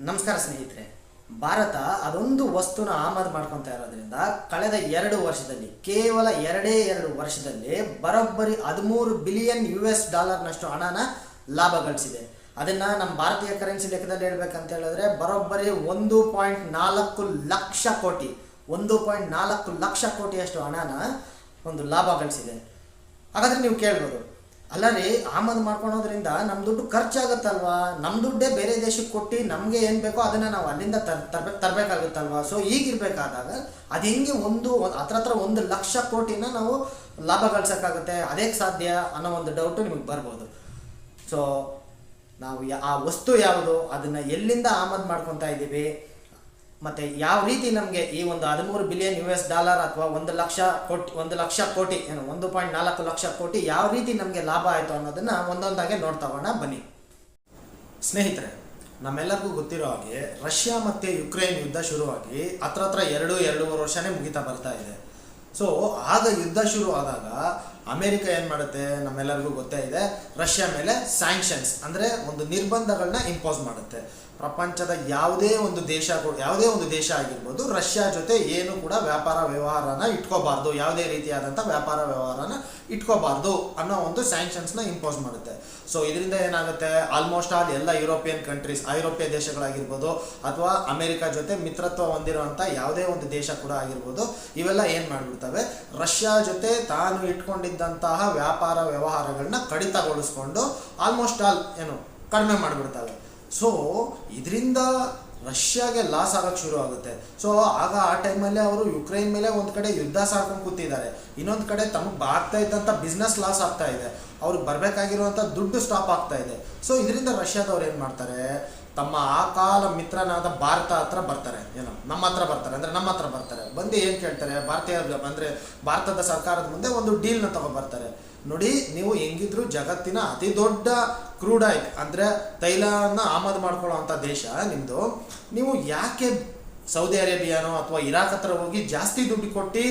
ನಮಸ್ಕಾರ ಸ್ನೇಹಿತರೆ. ಭಾರತ ಅದೊಂದು ವಸ್ತುನ ಆಮದು ಮಾಡ್ಕೊತಾ ಇರೋದ್ರಿಂದ ಕಳೆದ 2 ವರ್ಷದಲ್ಲಿ, ಕೇವಲ 2 ವರ್ಷದಲ್ಲಿ ಬರೋಬ್ಬರಿ 13 ಬಿಲಿಯನ್ US$ ಹಣನ ಲಾಭ ಗಳಿಸಿದೆ. ಅದನ್ನ ನಮ್ಮ ಭಾರತೀಯ ಕರೆನ್ಸಿ ಲೆಕ್ಕದಲ್ಲಿ ಹೇಳ್ಬೇಕಂತ ಹೇಳಿದ್ರೆ ಬರೋಬ್ಬರಿ 1.4 ಲಕ್ಷ ಕೋಟಿ 1.4 ಲಕ್ಷ ಕೋಟಿಯಷ್ಟು ಹಣನ ಒಂದು ಲಾಭ ಗಳಿಸಿದೆ. ಹಾಗಾದ್ರೆ ನೀವು ಕೇಳ್ಬೋದು, ಅಲ್ಲ ರೀ, ಆಮದು ಮಾಡ್ಕೊಳೋದ್ರಿಂದ ನಮ್ಮ ದುಡ್ಡು ಖರ್ಚಾಗುತ್ತಲ್ವಾ, ನಮ್ಮ ದುಡ್ಡೇ ಬೇರೆ ದೇಶಕ್ಕೆ ಕೊಟ್ಟು ನಮಗೆ ಏನು ಬೇಕೋ ಅದನ್ನು ನಾವು ಅಲ್ಲಿಂದ ತರಬೇಕಾಗುತ್ತಲ್ವಾ. ಸೊ ಈಗಿರ್ಬೇಕಾದಾಗ ಅದು ಹೆಂಗೆ ಹತ್ರ 1 ಲಕ್ಷ ಕೋಟಿನ ನಾವು ಲಾಭ ಗಳಿಸೋಕ್ಕಾಗುತ್ತೆ, ಅದೇಗೆ ಸಾಧ್ಯ ಅನ್ನೋ ಒಂದು ಡೌಟು ನಿಮಗೆ ಬರ್ಬೋದು. ಸೊ ನಾವು ಆ ವಸ್ತು ಯಾವುದು, ಅದನ್ನು ಎಲ್ಲಿಂದ ಆಮದು ಮಾಡ್ಕೊತಾ ಇದ್ದೀವಿ, ಮತ್ತು ಯಾವ ರೀತಿ ನಮಗೆ ಈ ಒಂದು 13 ಬಿಲಿಯನ್ US$ ಅಥವಾ 1 ಲಕ್ಷ ಕೋಟಿ ಏನು 1.4 ಲಕ್ಷ ಕೋಟಿ ಯಾವ ರೀತಿ ನಮಗೆ ಲಾಭ ಆಯಿತು ಅನ್ನೋದನ್ನು ಒಂದೊಂದಾಗೆ ನೋಡ್ತಾ ಹೋಗೋಣ ಬನ್ನಿ. ಸ್ನೇಹಿತರೆ, ನಮ್ಮೆಲ್ಲರಿಗೂ ಗೊತ್ತಿರೋ ಹಾಗೆ ರಷ್ಯಾ ಮತ್ತು ಯುಕ್ರೇನ್ ಯುದ್ಧ ಶುರುವಾಗಿ ಹತ್ರ 2-2.5 ವರ್ಷನೇ ಮುಗಿತಾ ಬರ್ತಾ ಇದೆ. ಸೊ ಆಗ ಯುದ್ಧ ಶುರು ಆದಾಗ ಅಮೇರಿಕ ಏನು ಮಾಡುತ್ತೆ, ನಮ್ಮೆಲ್ಲರಿಗೂ ಗೊತ್ತೇ ಇದೆ, ರಷ್ಯಾ ಮೇಲೆ ಸ್ಯಾಂಕ್ಷನ್ಸ್ ಅಂದರೆ ಒಂದು ನಿರ್ಬಂಧಗಳನ್ನ ಇಂಪೋಸ್ ಮಾಡುತ್ತೆ. ಪ್ರಪಂಚದ ಯಾವುದೇ ಒಂದು ದೇಶ ಆಗಿರ್ಬೋದು, ರಷ್ಯಾ ಜೊತೆ ಏನು ಕೂಡ ವ್ಯಾಪಾರ ವ್ಯವಹಾರನ ಇಟ್ಕೋಬಾರ್ದು, ಯಾವುದೇ ರೀತಿಯಾದಂಥ ವ್ಯಾಪಾರ ವ್ಯವಹಾರನ ಇಟ್ಕೋಬಾರ್ದು ಅನ್ನೋ ಒಂದು ಸ್ಯಾಂಕ್ಷನ್ಸ್ನ ಇಂಪೋಸ್ ಮಾಡುತ್ತೆ. ಸೊ ಇದರಿಂದ ಏನಾಗುತ್ತೆ, ಆಲ್ಮೋಸ್ಟ್ ಆಲ್ ಎಲ್ಲ ಯುರೋಪಿಯನ್ ಕಂಟ್ರೀಸ್, ಐರೋಪ್ಯ ದೇಶಗಳಾಗಿರ್ಬೋದು ಅಥವಾ ಅಮೆರಿಕ ಜೊತೆ ಮಿತ್ರತ್ವ ಹೊಂದಿರುವಂಥ ಯಾವುದೇ ಒಂದು ದೇಶ ಕೂಡ ಆಗಿರ್ಬೋದು, ಇವೆಲ್ಲ ಏನು ಮಾಡಿಬಿಡ್ತವೆ, ರಷ್ಯಾ ಜೊತೆ ತಾನು ಇಟ್ಕೊಂಡಿದ್ದಂತಹ ವ್ಯಾಪಾರ ವ್ಯವಹಾರಗಳನ್ನ ಕಡಿತಗೊಳಿಸ್ಕೊಂಡು ಆಲ್ಮೋಸ್ಟ್ ಆಲ್ ಕಡಿಮೆ ಮಾಡಿಬಿಡ್ತವೆ. ಸೊ ಇದರಿಂದ ರಷ್ಯಾಗೆ ಲಾಸ್ ಆಗೋಕ್ಕೆ ಶುರು ಆಗುತ್ತೆ. ಸೊ ಆಗ ಆ ಟೈಮಲ್ಲಿ ಅವರು ಯುಕ್ರೇನ್ ಮೇಲೆ ಒಂದು ಕಡೆ ಯುದ್ಧ ಸಾರ್ಕೊಂಡು ಕೂತಿದ್ದಾರೆ, ಇನ್ನೊಂದು ಕಡೆ ತಮಗೆ ಆಗ್ತಾ ಇದ್ದಂಥ ಬಿಸ್ನೆಸ್ ಲಾಸ್ ಆಗ್ತಾ ಇದೆ, ಅವ್ರಿಗೆ ಬರಬೇಕಾಗಿರುವಂಥ ದುಡ್ಡು ಸ್ಟಾಪ್ ಆಗ್ತಾ ಇದೆ. ಸೊ ಇದರಿಂದ ರಷ್ಯಾದವ್ರು ಏನು ಮಾಡ್ತಾರೆ, ತಮ್ಮ ಆ ಕಾಲ ಮಿತ್ರನಾದ ಭಾರತ ಹತ್ರ ಬರ್ತಾರೆ, ನಮ್ಮ ಹತ್ರ ಬರ್ತಾರೆ, ಬಂದು ಏನು ಕೇಳ್ತಾರೆ, ಭಾರತದ ಸರ್ಕಾರದ ಮುಂದೆ ಒಂದು ಡೀಲ್ನ ತಗೊಬರ್ತಾರೆ. ನೋಡಿ, ನೀವು ಹೆಂಗಿದ್ರು ಜಗತ್ತಿನ ಅತಿ ದೊಡ್ಡ ಕ್ರೂಡ್ ಆಯಿಲ್ ಅಂದರೆ ತೈಲನ ಆಮದು ಮಾಡ್ಕೊಳ್ಳೋವಂಥ ದೇಶ ನಿಮ್ಮದು, ನೀವು ಯಾಕೆ ಸೌದಿ ಅರೇಬಿಯಾನೋ ಅಥವಾ ಇರಾಕ್ ಹತ್ರ ಹೋಗಿ ಜಾಸ್ತಿ ದುಡ್ಡು ಕೊಟ್ಟು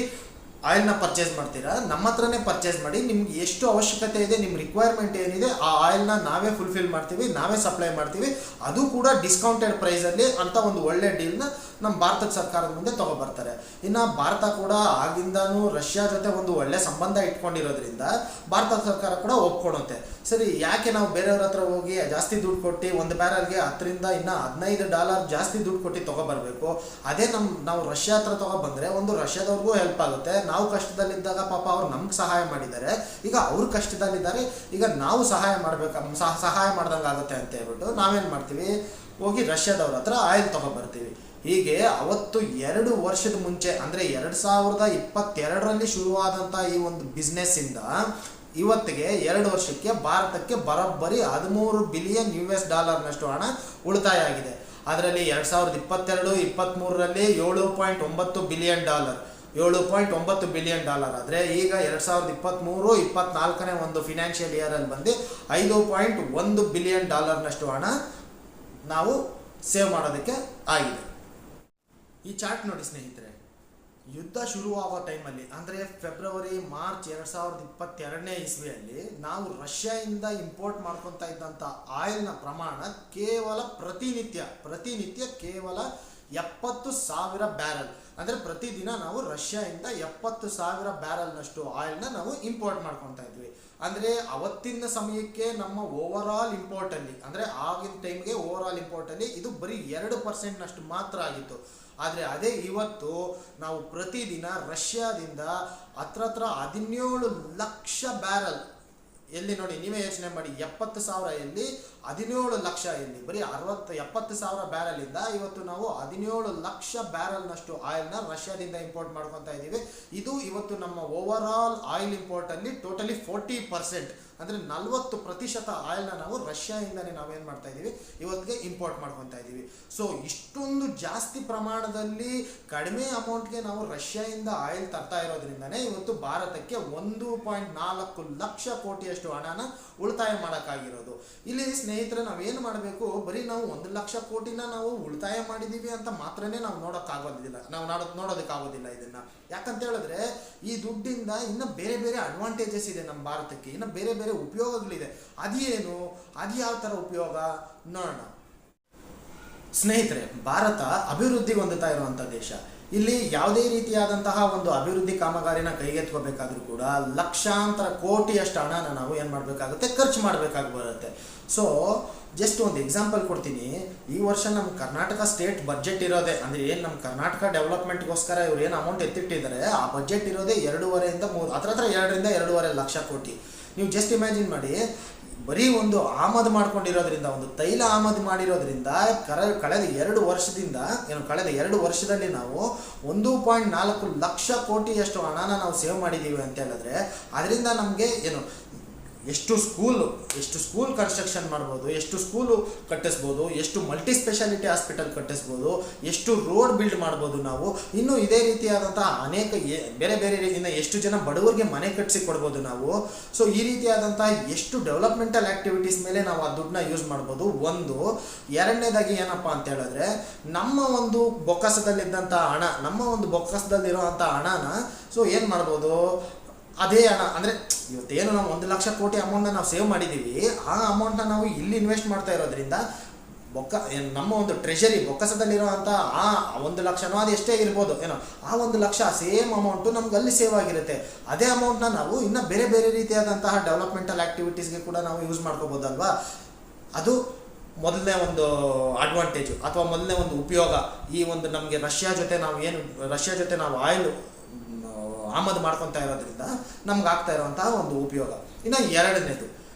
ಆಯಿಲ್ನ ಪರ್ಚೇಸ್ ಮಾಡ್ತೀರಾ? ನಮ್ಮ ಹತ್ರನೇ ಪರ್ಚೇಸ್ ಮಾಡಿ, ನಿಮ್ಗೆ ಎಷ್ಟು ಅವಶ್ಯಕತೆ ಇದೆ, ನಿಮ್ಮ ರಿಕ್ವೈರ್ಮೆಂಟ್ ಏನಿದೆ ಆ ಆಯಿಲ್ನ ನಾವೇ ಫುಲ್ಫಿಲ್ ಮಾಡ್ತೀವಿ, ನಾವೇ ಸಪ್ಲೈ ಮಾಡ್ತೀವಿ, ಅದು ಕೂಡ ಡಿಸ್ಕೌಂಟೆಡ್ ಪ್ರೈಸಲ್ಲಿ ಅಂತ ಒಂದು ಒಳ್ಳೆ ಡೀಲ್ನ ನಮ್ಮ ಭಾರತದ ಸರ್ಕಾರದ ಮುಂದೆ ತಗೊಬರ್ತಾರೆ. ಇನ್ನು ಭಾರತ ಕೂಡ ಆಗಿಂದನೂ ರಷ್ಯಾ ಜೊತೆ ಒಂದು ಒಳ್ಳೆ ಸಂಬಂಧ ಇಟ್ಕೊಂಡಿರೋದ್ರಿಂದ ಭಾರತ ಸರ್ಕಾರ ಕೂಡ ಒಪ್ಕೊಳುತ್ತೆ. ಸರಿ, ಯಾಕೆ ನಾವು ಬೇರೆಯವ್ರ ಹತ್ರ ಹೋಗಿ ಜಾಸ್ತಿ ದುಡ್ಡು ಕೊಟ್ಟು ಒಂದು ಬ್ಯಾರಲ್ಗೆ $10-15 ಜಾಸ್ತಿ ದುಡ್ಡು ಕೊಟ್ಟು ತೊಗೊಬರ್ಬೇಕು? ಅದೇ ನಾವು ರಷ್ಯಾ ಹತ್ರ ತೊಗೊಬಂದರೆ ಒಂದು ರಷ್ಯಾದವ್ರಿಗೂ ಹೆಲ್ಪ್ ಆಗುತ್ತೆ. ನಾವು ಕಷ್ಟದಲ್ಲಿದ್ದಾಗ ಪಾಪ ಅವ್ರು ನಮ್ಗೆ ಸಹಾಯ ಮಾಡಿದ್ದಾರೆ, ಈಗ ಅವ್ರು ಕಷ್ಟದಲ್ಲಿದ್ದಾರೆ, ಈಗ ನಾವು ಸಹಾಯ ಮಾಡ್ದಂಗೆ ಆಗುತ್ತೆ ಅಂತ ಹೇಳ್ಬಿಟ್ಟು ನಾವೇನು ಮಾಡ್ತೀವಿ, ಹೋಗಿ ರಷ್ಯಾದವ್ರ ಹತ್ರ ಆಯಿಲ್ ತೊಗೊಬರ್ತೀವಿ. ಹೀಗೆ ಅವತ್ತು 2 ವರ್ಷದ ಮುಂಚೆ ಅಂದರೆ 2022ರಲ್ಲಿ ಶುರುವಾದಂಥ ಈ ಒಂದು ಬಿಸ್ನೆಸ್ಸಿಂದ ಇವತ್ತಿಗೆ 2 ವರ್ಷಕ್ಕೆ ಭಾರತಕ್ಕೆ ಬರೋಬ್ಬರಿ 13 ಬಿಲಿಯನ್ US$ ಹಣ ಉಳಿತಾಯ ಆಗಿದೆ. ಅದರಲ್ಲಿ 2022-23ರಲ್ಲಿ $7.9 ಬಿಲಿಯನ್ ಆದರೆ ಈಗ 2023-24ನೇ ಒಂದು ಫಿನಾನ್ಷಿಯಲ್ ಇಯರಲ್ಲಿ ಬಂದು $5.1 ಬಿಲಿಯನ್ ಹಣ ನಾವು ಸೇವ್ ಮಾಡೋದಕ್ಕೆ ಆಗಿದೆ. ಈ ಚಾರ್ಟ್ ನೋಡಿ ಸ್ನೇಹಿತರೆ, ಯುದ್ಧ ಶುರುವಾಗೋ ಟೈಮಲ್ಲಿ ಅಂದರೆ ಫೆಬ್ರವರಿ-ಮಾರ್ಚ್ 2022ನೇ ಇಸ್ವಿಯಲ್ಲಿ ನಾವು ರಷ್ಯಾದಿಂದ ಇಂಪೋರ್ಟ್ ಮಾಡ್ಕೊತಾ ಇದ್ದಂಥ ಆಯಿಲ್ನ ಪ್ರಮಾಣ ಕೇವಲ ಪ್ರತಿನಿತ್ಯ ಕೇವಲ 70,000 ಬ್ಯಾರಲ್, ಅಂದರೆ ಪ್ರತಿದಿನ ನಾವು ರಷ್ಯಾದಿಂದ 70,000 ಬ್ಯಾರಲ್ನಷ್ಟು ಆಯಿಲ್ನ ನಾವು ಇಂಪೋರ್ಟ್ ಮಾಡ್ಕೊತಾ ಇದ್ವಿ. ಅಂದರೆ ಅವತ್ತಿನ ಸಮಯಕ್ಕೆ ನಮ್ಮ ಓವರಾಲ್ ಇಂಪೋರ್ಟಲ್ಲಿ, ಅಂದರೆ ಆಗಿನ ಟೈಮ್ಗೆ ಓವರಾಲ್ ಇಂಪೋರ್ಟಲ್ಲಿ ಇದು ಬರೀ 2% ಮಾತ್ರ ಆಗಿತ್ತು. ಆದರೆ ಅದೇ ಇವತ್ತು ನಾವು ಪ್ರತಿದಿನ ರಷ್ಯಾದಿಂದ ಹತ್ರ 17 ಲಕ್ಷ ಬ್ಯಾರಲ್, ಎಲ್ಲಿ ನೋಡಿ ನೀವೇ ಯೋಚನೆ ಮಾಡಿ, 70,000 ಎಲ್ಲಿ, 17 ಲಕ್ಷ ಎಲ್ಲಿ, ಬರೀ 70,000 ಬ್ಯಾರಲಿಂದ ಇವತ್ತು ನಾವು 17 ಲಕ್ಷ ಬ್ಯಾರಲ್ನಷ್ಟು ಆಯಿಲ್ನ ರಷ್ಯಾದಿಂದ ಇಂಪೋರ್ಟ್ ಮಾಡ್ಕೊತಾ ಇದ್ದೀವಿ. ಇದು ಇವತ್ತು ನಮ್ಮ ಓವರಾಲ್ ಆಯಿಲ್ ಇಂಪೋರ್ಟಲ್ಲಿ ಟೋಟಲಿ 40%, ಅಂದರೆ 40% ಆಯಿಲ್ನ ನಾವು ರಷ್ಯಾಯಿಂದನೇ ನಾವೇನು ಮಾಡ್ತಾ ಇದ್ದೀವಿ, ಇವತ್ತಿಗೆ ಇಂಪೋರ್ಟ್ ಮಾಡ್ಕೊತಾ ಇದ್ದೀವಿ. ಸೊ ಇಷ್ಟೊಂದು ಜಾಸ್ತಿ ಪ್ರಮಾಣದಲ್ಲಿ ಕಡಿಮೆ ಅಮೌಂಟ್ಗೆ ನಾವು ರಷ್ಯಾಯಿಂದ ಆಯಿಲ್ ತರ್ತಾ ಇರೋದ್ರಿಂದನೇ ಇವತ್ತು ಭಾರತಕ್ಕೆ 1.4 ಲಕ್ಷ ಕೋಟಿಯಷ್ಟು ಹಣನ ಉಳಿತಾಯ ಮಾಡೋಕ್ಕಾಗಿರೋದು. ಇಲ್ಲಿ ಸ್ನೇಹಿತರೆ, ನಾವೇನು ಮಾಡಬೇಕು, ಬರೀ ನಾವು 1 ಲಕ್ಷ ಕೋಟಿನ ನಾವು ಉಳಿತಾಯ ಮಾಡಿದ್ದೀವಿ ಅಂತ ಮಾತ್ರನೇ ನಾವು ನೋಡೋದಕ್ಕಾಗೋದಿಲ್ಲ ಇದನ್ನು. ಯಾಕಂತ ಹೇಳಿದ್ರೆ ಈ ದುಡ್ಡಿಂದ ಇನ್ನು ಬೇರೆ ಅಡ್ವಾಂಟೇಜಸ್ ಇದೆ ನಮ್ಮ ಭಾರತಕ್ಕೆ, ಇನ್ನು ಬೇರೆ ಉಪಯೋಗಗಳಿದೆ. ಅದೇನು, ಅದು ಯಾವ ಥರ ಉಪಯೋಗ ನೋಡೋಣ. ಸ್ನೇಹಿತರೆ, ಭಾರತ ಅಭಿವೃದ್ಧಿ ಹೊಂದುತ್ತಾ ಇರುವಂಥ ದೇಶ. ಇಲ್ಲಿ ಯಾವುದೇ ರೀತಿಯಾದಂತಹ ಒಂದು ಅಭಿವೃದ್ಧಿ ಕಾಮಗಾರಿನ ಕೈಗೆತ್ಕೋಬೇಕಾದ್ರೂ ಕೂಡ ಲಕ್ಷಾಂತರ ಕೋಟಿಯಷ್ಟು ಹಣನ ನಾವು ಏನು ಮಾಡಬೇಕಾಗುತ್ತೆ, ಖರ್ಚು ಮಾಡಬೇಕಾಗಿ ಬರುತ್ತೆ. ಸೊ ಜಸ್ಟ್ ಒಂದು ಎಕ್ಸಾಂಪಲ್ ಕೊಡ್ತೀನಿ. ಈ ವರ್ಷ ನಮ್ಮ ಕರ್ನಾಟಕ ಸ್ಟೇಟ್ ಬಜೆಟ್ ಇರೋದೇ, ಅಂದರೆ ಏನು ನಮ್ಮ ಕರ್ನಾಟಕ ಡೆವಲಪ್ಮೆಂಟ್ಗೋಸ್ಕರ ಇವ್ರು ಏನು ಅಮೌಂಟ್ ಎತ್ತಿಟ್ಟಿದ್ದಾರೆ, ಆ ಬಜೆಟ್ ಇರೋದೇ 2.5 ಹತ್ರ 2.5 ಲಕ್ಷ ಕೋಟಿ. ನೀವು ಜಸ್ಟ್ ಇಮ್ಯಾಜಿನ್ ಮಾಡಿ, ಬರೀ ಒಂದು ಆಮದು ಮಾಡ್ಕೊಂಡಿರೋದ್ರಿಂದ, ಒಂದು ತೈಲ ಆಮದು ಮಾಡಿರೋದ್ರಿಂದ ಕಳೆದ 2 ವರ್ಷದಲ್ಲಿ ನಾವು 1.4 ಲಕ್ಷ ಕೋಟಿಯಷ್ಟು ಹಣನ ನಾವು ಸೇವ್ ಮಾಡಿದ್ದೀವಿ ಅಂತ ಹೇಳಿದ್ರೆ, ಅದರಿಂದ ನಮಗೆ ಏನು ಎಷ್ಟು ಸ್ಕೂಲ್ ಕನ್ಸ್ಟ್ರಕ್ಷನ್ ಮಾಡ್ಬೋದು, ಎಷ್ಟು ಸ್ಕೂಲು ಕಟ್ಟಿಸ್ಬೋದು, ಎಷ್ಟು ಮಲ್ಟಿ ಸ್ಪೆಷಾಲಿಟಿ ಹಾಸ್ಪಿಟಲ್ ಕಟ್ಟಿಸ್ಬೋದು, ಎಷ್ಟು ರೋಡ್ ಬಿಲ್ಡ್ ಮಾಡ್ಬೋದು ನಾವು. ಇನ್ನು ಇದೇ ರೀತಿಯಾದಂತಹ ಅನೇಕ ಬೇರೆ ಇನ್ನು ಎಷ್ಟು ಜನ ಬಡವರಿಗೆ ಮನೆ ಕಟ್ಟಿಸಿ ಕೊಡ್ಬೋದು ನಾವು. ಸೊ ಈ ರೀತಿಯಾದಂತಹ ಎಷ್ಟು ಡೆವಲಪ್ಮೆಂಟಲ್ ಆ್ಯಕ್ಟಿವಿಟೀಸ್ ಮೇಲೆ ನಾವು ಆ ದುಡ್ಡನ್ನ ಯೂಸ್ ಮಾಡ್ಬೋದು. ಒಂದು ಎರಡನೇದಾಗಿ ಏನಪ್ಪ ಅಂತ ಹೇಳಿದ್ರೆ, ನಮ್ಮ ಒಂದು ಬೊಕ್ಕಸದಲ್ಲಿದ್ದಂಥ ಬೊಕ್ಕಸದಲ್ಲಿರುವಂಥ ಹಣನ ಸೊ ಏನು ಮಾಡ್ಬೋದು, ಅದೇ ಹಣ ಅಂದರೆ ಇವತ್ತೇನು ನಾವು 1 ಲಕ್ಷ ಕೋಟಿ ಅಮೌಂಟ್ನ ನಾವು ಸೇವ್ ಮಾಡಿದ್ದೀವಿ, ಆ ಅಮೌಂಟ್ನ ನಾವು ಇಲ್ಲಿ ಇನ್ವೆಸ್ಟ್ ಮಾಡ್ತಾ ಇರೋದ್ರಿಂದ ನಮ್ಮ ಒಂದು ಟ್ರೆಷರಿ ಬೊಕ್ಕಸದಲ್ಲಿರುವಂಥ ಆ 1 ಲಕ್ಷನೋ ಅದು ಎಷ್ಟೇ ಇರ್ಬೋದು ಆ 1 ಲಕ್ಷ ಸೇಮ್ ಅಮೌಂಟು ನಮ್ಗೆ ಅಲ್ಲಿ ಸೇವ್ ಆಗಿರುತ್ತೆ. ಅದೇ ಅಮೌಂಟ್ನ ನಾವು ಇನ್ನು ಬೇರೆ ರೀತಿಯಾದಂತಹ ಡೆವಲಪ್ಮೆಂಟಲ್ ಆ್ಯಕ್ಟಿವಿಟೀಸ್ಗೆ ಕೂಡ ನಾವು ಯೂಸ್ ಮಾಡ್ಕೋಬೋದಲ್ವಾ. ಅದು ಮೊದಲನೇ ಒಂದು ಅಡ್ವಾಂಟೇಜು ಅಥವಾ ಮೊದಲನೇ ಒಂದು ಉಪಯೋಗ. ಈ ಒಂದು ನಮಗೆ ರಷ್ಯಾ ಜೊತೆ ನಾವು ಆಯಿಲ್ ಆಮದು ಮಾಡ್ಕೊತಾ ಇರೋದ್ರಿಂದ ನಮ್ಗೆ ಆಗ್ತಾ ಇರುವಂತಹ ಒಂದು ಉಪಯೋಗ. ಇನ್ನು ಎರಡನೇದು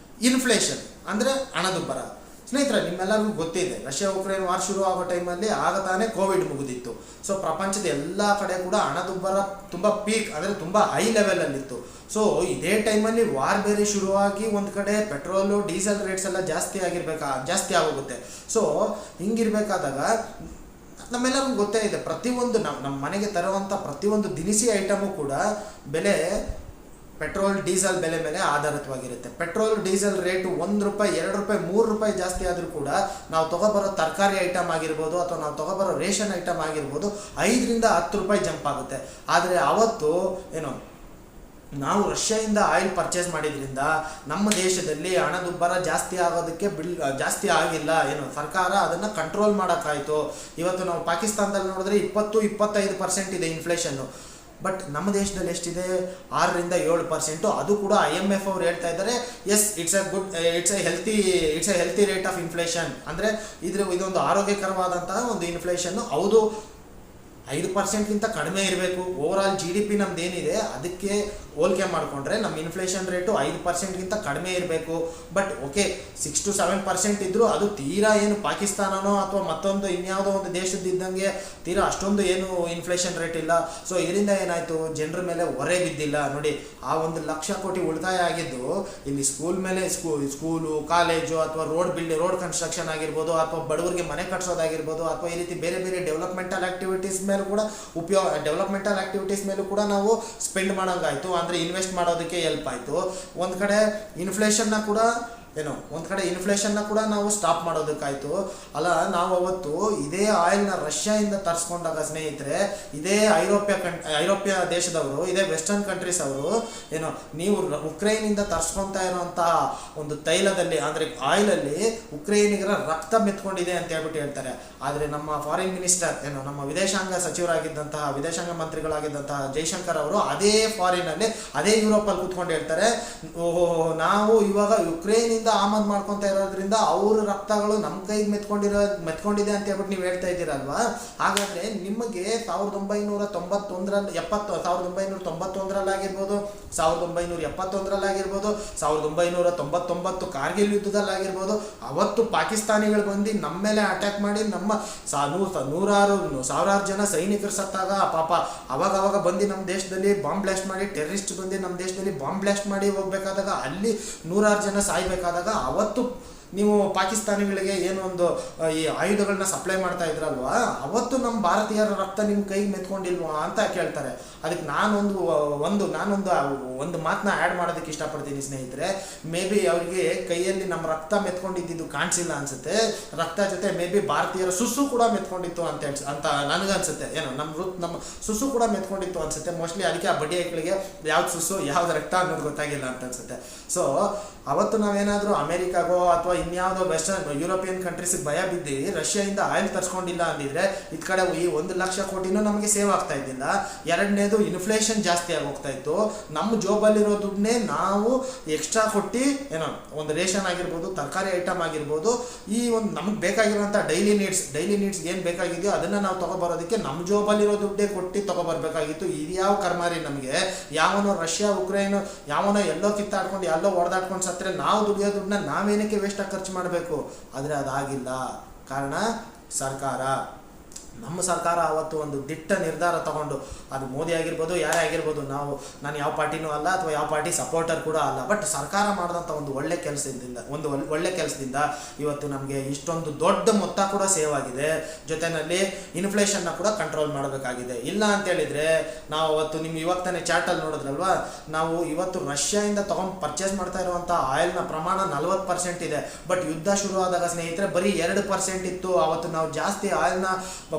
ಇನ್ಫ್ಲೇಷನ್, ಅಂದರೆ ಹಣದುಬ್ಬರ. ಸ್ನೇಹಿತರೆ, ನಿಮ್ಮೆಲ್ಲರಿಗೂ ಗೊತ್ತಿದೆ, ರಷ್ಯಾ ಉಕ್ರೇನ್ ವಾರ್ ಶುರು ಆಗೋ ಟೈಮಲ್ಲಿ ಆಗ ತಾನೇ ಕೋವಿಡ್ ಮುಗಿದಿತ್ತು. ಸೊ ಪ್ರಪಂಚದ ಎಲ್ಲ ಕಡೆ ಕೂಡ ಹಣದುಬ್ಬರ ತುಂಬ ಪೀಕ್, ಅಂದರೆ ತುಂಬ ಹೈ ಲೆವೆಲಲ್ಲಿತ್ತು. ಸೊ ಇದೇ ಟೈಮಲ್ಲಿ ವಾರ್ ಬೇರೆ ಶುರುವಾಗಿ ಒಂದು ಕಡೆ ಪೆಟ್ರೋಲು ಡೀಸೆಲ್ ರೇಟ್ಸ್ ಎಲ್ಲ ಜಾಸ್ತಿ ಆಗೋಗುತ್ತೆ. ಸೊ ಹಿಂಗಿರ್ಬೇಕಾದಾಗ ನಮ್ಮೆಲ್ಲರಿಗೂ ಗೊತ್ತೇ ಇದೆ, ಪ್ರತಿಯೊಂದು ನಮ್ಮ ಮನೆಗೆ ತರುವಂಥ ಪ್ರತಿಯೊಂದು ದಿನಸಿ ಐಟಮು ಕೂಡ ಬೆಲೆ ಪೆಟ್ರೋಲ್ ಡೀಸೆಲ್ ಬೆಲೆ ಮೇಲೆ ಆಧಾರಿತವಾಗಿರುತ್ತೆ. ಪೆಟ್ರೋಲ್ ಡೀಸೆಲ್ ರೇಟು ₹1, ₹2, ₹3 ಜಾಸ್ತಿ ಆದರೂ ಕೂಡ ನಾವು ತೊಗೊಬರೋ ತರಕಾರಿ ಐಟಮ್ ಆಗಿರ್ಬೋದು ಅಥವಾ ನಾವು ತೊಗೊಬರೋ ರೇಷನ್ ಐಟಮ್ ಆಗಿರ್ಬೋದು ₹5 to ₹10 ಜಂಪ್ ಆಗುತ್ತೆ. ಆದರೆ ಅವತ್ತು ನಾವು ರಷ್ಯಾದಿಂದ ಆಯಿಲ್ ಪರ್ಚೇಸ್ ಮಾಡಿದ್ರಿಂದ ನಮ್ಮ ದೇಶದಲ್ಲಿ ಹಣದುಬ್ಬರ ಜಾಸ್ತಿ ಆಗಿಲ್ಲ. ಸರ್ಕಾರ ಅದನ್ನು ಕಂಟ್ರೋಲ್ ಮಾಡೋಕ್ಕಾಯಿತು. ಇವತ್ತು ನಾವು ಪಾಕಿಸ್ತಾನದಲ್ಲಿ ನೋಡಿದ್ರೆ 20-25% ಇದೆ ಇನ್ಫ್ಲೇಷನ್ನು. ಬಟ್ ನಮ್ಮ ದೇಶದಲ್ಲಿ ಎಷ್ಟಿದೆ? 6-7%. ಅದು ಕೂಡ IMF ಅವ್ರು ಹೇಳ್ತಾ ಇದ್ದಾರೆ, yes it's a healthy rate of inflation. ಅಂದರೆ ಇದೊಂದು ಆರೋಗ್ಯಕರವಾದಂತಹ ಒಂದು ಇನ್ಫ್ಲೇಷನ್ನು. ಹೌದು, 5%ಗಿಂತ ಕಡಿಮೆ ಇರಬೇಕು. ಓವರಾಲ್ GDP ನಮ್ದೇನಿದೆ ಅದಕ್ಕೆ ಹೋಲಿಕೆ ಮಾಡಿಕೊಂಡ್ರೆ ನಮ್ಮ ಇನ್ಫ್ಲೇಷನ್ ರೇಟು 5%ಗಿಂತ ಕಡಿಮೆ ಇರಬೇಕು. ಬಟ್ ಓಕೆ, 6-7% ಇದ್ದರೂ ಅದು ತೀರಾ ಏನು ಪಾಕಿಸ್ತಾನನೋ ಅಥವಾ ಮತ್ತೊಂದು ಇನ್ಯಾವುದೋ ಒಂದು ದೇಶದಿದ್ದಂಗೆ ತೀರಾ ಅಷ್ಟೊಂದು ಏನು ಇನ್ಫ್ಲೇಷನ್ ರೇಟ್ ಇಲ್ಲ. ಸೊ ಇದರಿಂದ ಏನಾಯಿತು, ಜನರ ಮೇಲೆ ಹೊರೆ ಬಿದ್ದಿಲ್ಲ. ನೋಡಿ, ಆ 1 ಲಕ್ಷ ಕೋಟಿ ಉಳಿತಾಯ ಆಗಿದ್ದು ಇಲ್ಲಿ ಸ್ಕೂಲು ಕಾಲೇಜು ಅಥವಾ ರೋಡ್ ಕನ್ಸ್ಟ್ರಕ್ಷನ್ ಆಗಿರ್ಬೋದು, ಅಥವಾ ಬಡವರಿಗೆ ಮನೆ ಕಟ್ಸೋದಾಗಿರ್ಬೋದು, ಅಥವಾ ಈ ರೀತಿ ಬೇರೆ ಡೆವಲಪ್ಮೆಂಟಲ್ ಆ್ಯಕ್ಟಿವಿಟೀಸ್ ಮೇಲೂ ಕೂಡ ನಾವು ಸ್ಪೆಂಡ್ ಮಾಡೋಂಗಾಯಿತು. ಅಂದರೆ ಇನ್ವೆಸ್ಟ್ ಮಾಡೋದಕ್ಕೆ ಹೆಲ್ಪ್ ಆಯಿತು. ಒಂದು ಕಡೆ ಇನ್ಫ್ಲೇಷನ್ನ ಕೂಡ ನಾವು ಸ್ಟಾಪ್ ಮಾಡೋದಕ್ಕಾಯಿತು. ಅಲ್ಲ, ನಾವು ಅವತ್ತು ಇದೇ ಆಯಿಲ್ನ ರಷ್ಯಾದಿಂದ ತರಿಸ್ಕೊಂಡಾಗ ಸ್ನೇಹಿತರೆ, ಇದೇ ಐರೋಪ್ಯ ದೇಶದವರು, ಇದೇ ವೆಸ್ಟರ್ನ್ ಕಂಟ್ರೀಸ್ ಅವರು ನೀವು ಉಕ್ರೇನಿಂದ ತರಿಸ್ಕೊತಾ ಇರುವಂತಹ ಒಂದು ತೈಲದಲ್ಲಿ, ಅಂದರೆ ಆಯಿಲಲ್ಲಿ ಉಕ್ರೇನಿಗರ ರಕ್ತ ಮೆತ್ಕೊಂಡಿದೆ ಅಂತ ಹೇಳ್ತಾರೆ. ಆದರೆ ನಮ್ಮ ಫಾರಿನ್ ಮಿನಿಸ್ಟರ್ ನಮ್ಮ ವಿದೇಶಾಂಗ ಮಂತ್ರಿಗಳಾಗಿದ್ದಂತಹ ಜೈಶಂಕರ್ ಅವರು ಅದೇ ಫಾರಿನಲ್ಲಿ, ಅದೇ ಯುರೋಪಲ್ಲಿ ಕೂತ್ಕೊಂಡು ಹೇಳ್ತಾರೆ, ನಾವು ಇವಾಗ ಯುಕ್ರೇನ್ ಆಮದು ಮಾಡ್ಕೊತಾ ಇರೋದ್ರಿಂದ ಅವ್ರ ರಕ್ತಗಳು ನಮ್ಮ ಕೈಗೆ ಮೆತ್ಕೊಂಡಿದೆ ಅಂತ ಹೇಳ್ಬಿಟ್ಟು ನೀವು ಹೇಳ್ತಾ ಇದ್ದೀರಲ್ವಾ. ಹಾಗಾದ್ರೆ ನಿಮಗೆ 1991 1971 1999 ಕಾರ್ಗಿಲ್ ಯುದ್ಧದಲ್ಲಾಗಿರ್ಬೋದು, ಅವತ್ತು ಪಾಕಿಸ್ತಾನಿಗಳು ಬಂದು ನಮ್ಮ ಮೇಲೆ ಅಟ್ಯಾಕ್ ಮಾಡಿ ನಮ್ಮ ಸಾವಿರಾರು ಜನ ಸೈನಿಕರು ಸತ್ತಾಗ ಪಾಪ ಅವಾಗ ಬಂದು ನಮ್ಮ ದೇಶದಲ್ಲಿ ಬಾಂಬ್ ಬ್ಲಾಸ್ಟ್ ಮಾಡಿ, ಟೆರರಿಸ್ಟ್ ಬಂದು ನಮ್ಮ ದೇಶದಲ್ಲಿ ಬಾಂಬ್ ಬ್ಲಾಸ್ಟ್ ಮಾಡಿ ಹೋಗ್ಬೇಕಾದಾಗ, ಅಲ್ಲಿ 100 ಜನ ಸಾಯ್ಬೇಕಾದಾಗ ಅವತ್ತು ನೀವು ಪಾಕಿಸ್ತಾನಿಗಳಿಗೆ ಏನೊಂದು ಈ ಆಯುಧಗಳನ್ನ ಸಪ್ಲೈ ಮಾಡ್ತಾ ಇದ್ರಲ್ವಾ, ಅವತ್ತು ನಮ್ಮ ಭಾರತೀಯರ ರಕ್ತ ನಿಮ್ಮ ಕೈಗೆ ಮೆತ್ಕೊಂಡಿಲ್ವಾ ಅಂತ ಕೇಳ್ತಾರೆ. ಅದಕ್ಕೆ ನಾನೊಂದು ಮಾತನ್ನ ಆ್ಯಡ್ ಮಾಡೋದಕ್ಕೆ ಇಷ್ಟಪಡ್ತೀನಿ ಸ್ನೇಹಿತರೆ. ಮೇ ಬಿ ಅವರಿಗೆ ಕೈಯಲ್ಲಿ ನಮ್ಮ ರಕ್ತ ಮೆತ್ಕೊಂಡಿದ್ದು ಕಾಣಿಸಿಲ್ಲ ಅನ್ಸುತ್ತೆ. ರಕ್ತ ಜೊತೆ ಮೇ ಬಿ ಭಾರತೀಯರ ಸುಸು ಕೂಡ ಮೆತ್ಕೊಂಡಿತ್ತು ಅಂತ ನನಗನ್ಸುತ್ತೆ. ನಮ್ಮ ಸುಸು ಕೂಡ ಮೆತ್ಕೊಂಡಿತ್ತು ಅನ್ಸುತ್ತೆ ಮೋಸ್ಟ್ಲಿ. ಅದಕ್ಕೆ ಆ ಬಡ್ಡಿ ಐಕ್ಳಿಗೆ ಯಾವ್ದು ಸುಸು ಯಾವ್ದು ರಕ್ತ ಅನ್ನೋದು ಗೊತ್ತಾಗಿಲ್ಲ ಅಂತ ಅನ್ಸುತ್ತೆ. ಸೊ ಅವತ್ತು ನಾವೇನಾದರೂ ಅಮೆರಿಕಾಗೋ ಅಥವಾ ಇನ್ಯಾವುದೋ ವೆಸ್ಟರ್ನ್ ಯುರೋಪಿಯನ್ ಕಂಟ್ರೀಸಿಗೆ ಭಯ ಬಿದ್ದು ರಷ್ಯಾದಿಂದ ಆಯಿಲ್ ತರಿಸ್ಕೊಂಡಿಲ್ಲ ಅಂದಿದ್ರೆ ಇದ್ ಕಡೆ ಈ 1,00,000 ಕೋಟಿನೂ ನಮಗೆ ಸೇವ್ ಆಗ್ತಾ ಇದ್ದಿಲ್ಲ. ಎರಡನೇದು ಇನ್ಫ್ಲೇಷನ್ ಜಾಸ್ತಿ ಆಗಿ ಹೋಗ್ತಾ ಇತ್ತು. ನಮ್ಮ ಜೋಬಲ್ಲಿರೋ ದುಡ್ಡನ್ನೇ ನಾವು ಎಕ್ಸ್ಟ್ರಾ ಕೊಟ್ಟು ಏನೋ ಒಂದು ರೇಷನ್ ಆಗಿರ್ಬೋದು, ತರಕಾರಿ ಐಟಮ್ ಆಗಿರ್ಬೋದು, ಈ ಒಂದು ನಮಗೆ ಬೇಕಾಗಿರೋಂಥ ಡೈಲಿ ನೀಡ್ಸ್ ಏನು ಬೇಕಾಗಿದೆಯೋ ಅದನ್ನು ನಾವು ತೊಗೊಬರೋದಕ್ಕೆ ನಮ್ಮ ಜೋಬಲ್ಲಿರೋ ದುಡ್ಡೇ ಕೊಟ್ಟು ತೊಗೊಬರ್ಬೇಕಾಗಿತ್ತು. ಇದ್ಯಾವ ಕರ್ಮಾರಿ ನಮಗೆ, ಯಾವನೋ ರಷ್ಯಾ ಉಕ್ರೇನ್ ಯಾವನೋ ಎಲ್ಲೋ ಕಿತ್ತಾಡ್ಕೊಂಡು ಎಲ್ಲೋ ಹೊಡೆದಾಡ್ಕೊಂಡು ಸತ್ತರೆ ನಾವು ದುಡಿಯೋ ದುಡ್ಡನ್ನ ನಾವೇನಕ್ಕೆ ವೇಸ್ಟಾಗಿ ಖರ್ಚು ಮಾಡಬೇಕು. ಆದರೆ ಅದಾಗಿಲ್ಲ. ಕಾರಣ ನಮ್ಮ ಸರ್ಕಾರ ಅವತ್ತು ಒಂದು ದಿಟ್ಟ ನಿರ್ಧಾರ ತಗೊಂಡು, ಅದು ಮೋದಿ ಆಗಿರ್ಬೋದು, ಯಾರೇ ಆಗಿರ್ಬೋದು, ನಾನು ಯಾವ ಪಾರ್ಟಿನೂ ಅಲ್ಲ ಅಥವಾ ಯಾವ ಪಾರ್ಟಿ ಸಪೋರ್ಟರ್ ಕೂಡ ಅಲ್ಲ, ಬಟ್ ಸರ್ಕಾರ ಮಾಡಿದಂಥ ಒಂದು ಒಳ್ಳೆ ಕೆಲಸದಿಂದ ಇವತ್ತು ನಮಗೆ ಇಷ್ಟೊಂದು ದೊಡ್ಡ ಮೊತ್ತ ಕೂಡ ಸೇವ್ ಆಗಿದೆ. ಜೊತೆಯಲ್ಲಿ ಇನ್ಫ್ಲೇಷನ್ನ ಕೂಡ ಕಂಟ್ರೋಲ್ ಮಾಡಬೇಕಾಗಿದೆ. ಇಲ್ಲ ಅಂತೇಳಿದರೆ ನಾವು ಅವತ್ತು ಇವಾಗ ತಾನೇ ಚಾರ್ಟಲ್ಲಿ ನೋಡಿದ್ರಲ್ವಾ, ನಾವು ಇವತ್ತು ರಷ್ಯಾದಿಂದ ತೊಗೊಂಡು ಪರ್ಚೇಸ್ ಮಾಡ್ತಾ ಇರುವಂಥ ಆಯಿಲ್ನ ಪ್ರಮಾಣ 40% ಇದೆ. ಬಟ್ ಯುದ್ಧ ಶುರುವಾದಾಗ ಸ್ನೇಹಿತರೆ ಬರೀ 2% ಇತ್ತು. ಅವತ್ತು ನಾವು ಜಾಸ್ತಿ ಆಯಿಲ್ನ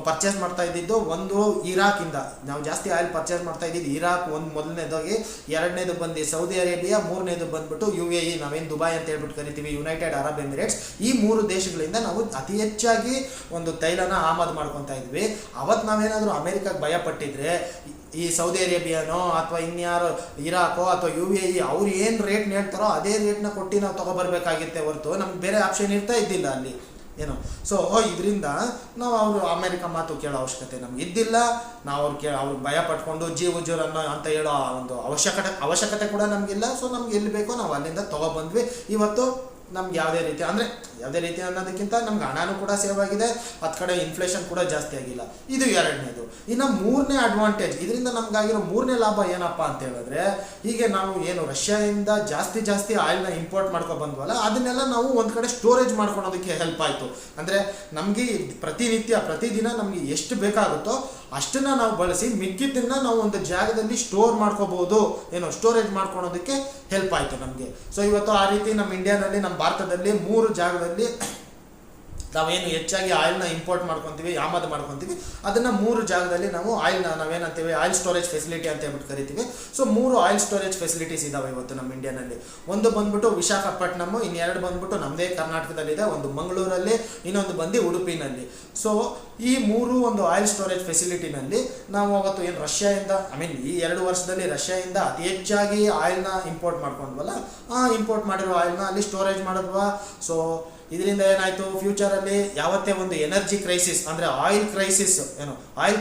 ಪರ್ಚೇಸ್ ಮಾಡ್ತಾ ಇದ್ದಿದ್ದು ಒಂದು ಇರಾಕಿಂದ. ನಾವು ಜಾಸ್ತಿ ಆಯಿಲ್ ಪರ್ಚೇಸ್ ಮಾಡ್ತಾ ಇದ್ದಿದ್ದು ಇರಾಕ್ ಒಂದು ಮೊದಲನೇದಾಗಿ, ಎರಡನೇದು ಬಂದು ಸೌದಿ ಅರೇಬಿಯಾ, ಮೂರನೇದು ಬಂದ್ಬಿಟ್ಟು UAE, ನಾವೇನು ದುಬೈ ಅಂತ ಹೇಳ್ಬಿಟ್ಟು ಕರಿತೀವಿ, ಯುನೈಟೆಡ್ ಅರಬ್ ಎಮಿರೇಟ್ಸ್. ಈ 3 ದೇಶಗಳಿಂದ ನಾವು ಅತಿ ಹೆಚ್ಚಾಗಿ ಒಂದು ತೈಲನ ಆಮದು ಮಾಡ್ಕೊತಾ ಇದ್ವಿ. ಅವತ್ತು ನಾವೇನಾದರೂ ಅಮೆರಿಕಾಗೆ ಭಯ ಪಟ್ಟಿದ್ರೆ ಈ ಸೌದಿ ಅರೇಬಿಯಾನೋ ಅಥವಾ ಇನ್ಯಾರೋ ಇರಾಕೋ ಅಥವಾ UAE ಅವ್ರು ಏನು ರೇಟ್ ಹೇಳ್ತಾರೋ ಅದೇ ರೇಟ್ನ ಕೊಟ್ಟು ನಾವು ತೊಗೊಬರ್ಬೇಕಾಗಿತ್ತೆ ಹೊರತು ನಮ್ಗೆ ಬೇರೆ ಆಪ್ಷನ್ ಇರ್ತಾ ಇದ್ದಿಲ್ಲ ಅಲ್ಲಿ ಏನೋ. ಸೊ ಇದರಿಂದ ನಾವು ಅವರು ಅಮೆರಿಕ ಮಾತು ಕೇಳೋ ಅವಶ್ಯಕತೆ ನಮ್ಗೆ ಇದ್ದಿಲ್ಲ. ನಾವು ಅವ್ರಿಗೆ ಭಯ ಪಟ್ಕೊಂಡು ಜೀವಜೂರನ್ನು ಅಂತ ಹೇಳೋ ಒಂದು ಅವಶ್ಯಕತೆ ಕೂಡ ನಮಗಿಲ್ಲ. ಸೊ ನಮ್ಗೆ ಎಲ್ಲಿ ಬೇಕೋ ನಾವು ಅಲ್ಲಿಂದ ತೊಗೊಬಂದ್ವಿ. ಇವತ್ತು ನಮ್ಗೆ ಯಾವುದೇ ರೀತಿ ಅನ್ನೋದಕ್ಕಿಂತ ನಮ್ಗೆ ಹಣನೂ ಕೂಡ ಸೇವ್ ಆಗಿದೆ, ಹತ್ತು ಕಡೆ ಇನ್ಫ್ಲೇಷನ್ ಕೂಡ ಜಾಸ್ತಿ ಆಗಿಲ್ಲ. ಇದು ಎರಡನೇದು. ಇನ್ನು ಮೂರನೇ ಅಡ್ವಾಂಟೇಜ್, ಇದರಿಂದ ನಮ್ಗಾಗಿರೋ ಮೂರನೇ ಲಾಭ ಏನಪ್ಪ ಅಂತ ಹೇಳಿದ್ರೆ, ಹೀಗೆ ನಾವು ಏನು ರಷ್ಯಾದಿಂದ ಜಾಸ್ತಿ ಆಯಿಲ್ನ ಇಂಪೋರ್ಟ್ ಮಾಡ್ಕೊ ಬಂದ್ವಲ್ಲ, ಅದನ್ನೆಲ್ಲ ನಾವು ಒಂದು ಕಡೆ ಸ್ಟೋರೇಜ್ ಮಾಡ್ಕೊಳೋದಕ್ಕೆ ಹೆಲ್ಪ್ ಆಯಿತು. ಅಂದರೆ ನಮಗೆ ಪ್ರತಿದಿನ ನಮಗೆ ಎಷ್ಟು ಬೇಕಾಗುತ್ತೋ ಅಷ್ಟನ್ನ ನಾವು ಬಳಸಿ ಮಿಕ್ಕಿದ್ದನ್ನ ನಾವು ಒಂದು ಜಾಗದಲ್ಲಿ ಸ್ಟೋರ್ ಮಾಡ್ಕೋಬಹುದು, ಸ್ಟೋರೇಜ್ ಮಾಡ್ಕೊಳೋದಕ್ಕೆ ಹೆಲ್ಪ್ ಆಯಿತು ನಮಗೆ. ಸೊ ಇವತ್ತು ಆ ರೀತಿ ನಮ್ಮ ಇಂಡಿಯಾದಲ್ಲಿ, ನಮ್ಮ ಭಾರತದಲ್ಲಿ 3 ಜಾಗದಲ್ಲಿ ನಾವೇನು ಹೆಚ್ಚಾಗಿ ಆಯಿಲ್ನ ಇಂಪೋರ್ಟ್ ಮಾಡ್ಕೊತೀವಿ, ಆಮದು ಮಾಡ್ಕೊತೀವಿ, ಅದನ್ನು 3 ಜಾಗದಲ್ಲಿ ನಾವು ಆಯಿಲ್ನ ನಾವೇನಂತೀವಿ ಆಯಿಲ್ ಸ್ಟೋರೇಜ್ ಫೆಸಿಲಿಟಿ ಅಂತ ಹೇಳ್ಬಿಟ್ಟು ಕರಿತೀವಿ. ಸೊ 3 ಆಯಿಲ್ ಸ್ಟೋರೇಜ್ ಫೆಸಿಲಿಟೀಸ್ ಇದಾವೆ ಇವತ್ತು ನಮ್ಮ ಇಂಡಿಯಾನಲ್ಲಿ. ಒಂದು ಬಂದ್ಬಿಟ್ಟು ವಿಶಾಖಪಟ್ಟಣಮ್, ಇನ್ನೆರಡು ಬಂದ್ಬಿಟ್ಟು ನಮ್ಮದೇ ಕರ್ನಾಟಕದಲ್ಲಿದೆ, ಒಂದು ಮಂಗಳೂರಲ್ಲಿ, ಇನ್ನೊಂದು ಬಂದು ಉಡುಪಿನಲ್ಲಿ. ಸೊ ಈ 3 ಒಂದು ಆಯಿಲ್ ಸ್ಟೋರೇಜ್ ಫೆಸಿಲಿಟಿನಲ್ಲಿ ನಾವು ಅವತ್ತು ಏನು ರಷ್ಯಾದಿಂದ ಈ 2 ವರ್ಷದಲ್ಲಿ ರಷ್ಯಾದಿಂದ ಅತಿ ಹೆಚ್ಚಾಗಿ ಆಯಿಲ್ನ ಇಂಪೋರ್ಟ್ ಮಾಡ್ಕೊಂಡ್ವಲ್ಲ, ಇಂಪೋರ್ಟ್ ಮಾಡಿರೋ ಆಯಿಲ್ನ ಅಲ್ಲಿ ಸ್ಟೋರೇಜ್ ಮಾಡಿದ್ವಾ. ಸೊ ಇದರಿಂದ ಏನಾಯಿತು, ಫ್ಯೂಚರಲ್ಲಿ ಯಾವತ್ತೇ ಒಂದು ಎನರ್ಜಿ ಕ್ರೈಸಿಸ್ ಅಂದರೆ ಆಯಿಲ್